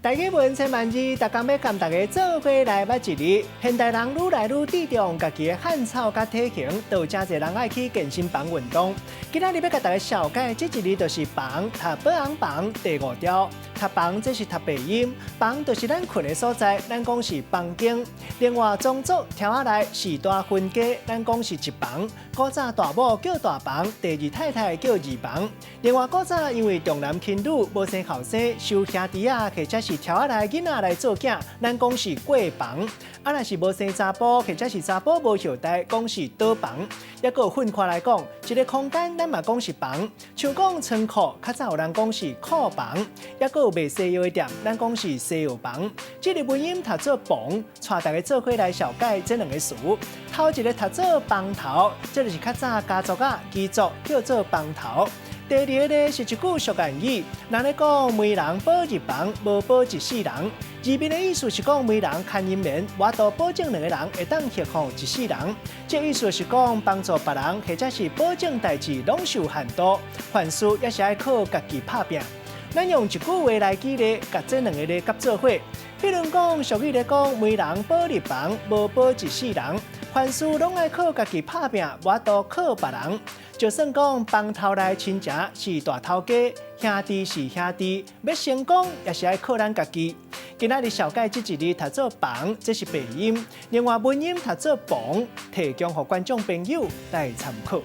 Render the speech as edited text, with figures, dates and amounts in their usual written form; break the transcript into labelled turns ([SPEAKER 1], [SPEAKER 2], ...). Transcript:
[SPEAKER 1] 大家问千万字，大家要跟大家做伙来捌一日。现代人愈来愈注重家己的汉草甲体型，都有真侪人爱去健身房运动。今仔日要甲大家小解，这一日就是房，读保养房第5条。读房这是读白音，房就是咱困的所在，咱讲是房间。另外，宗族条下来4大分家，咱讲是一房。古早大某叫大房，第二太太叫二房。另外，古早因为重男轻女，无生后生，收兄弟啊，或者是条下来囡仔来做囝，咱讲是过房。啊，若是无生查甫，或者是查甫无后代，讲是倒房。也个分开来讲，一个空间咱嘛讲是房，像讲仓库，较早有人讲是库房，也个有卖西药的店，咱讲是西药房。这个文音读做房，带大家做伙来小解这2个词。头一个读做房头，这就是较早家族啊居族叫做房头。第二个呢是一句俗谚语，人咧讲媒人保一房，无保一世人。字面的意思是讲媒人看人面，我都保证2个人会当协护一世人。这意思是讲帮助别人，或者是保证代志拢受限度，凡事也是爱靠家己拍拼。咱用一句话来举例，甲这2个咧合做伙。比如讲，俗语咧讲媒人保一房，无保一世人。凡事拢爱靠家己拍拼，我都靠别人。就算讲房头内亲戚是大头家，兄弟是兄弟，要成功也是爱靠咱家己。今仔日小解这一日读做房，这是白音；另外文音读做房，提供给观众朋友来参考。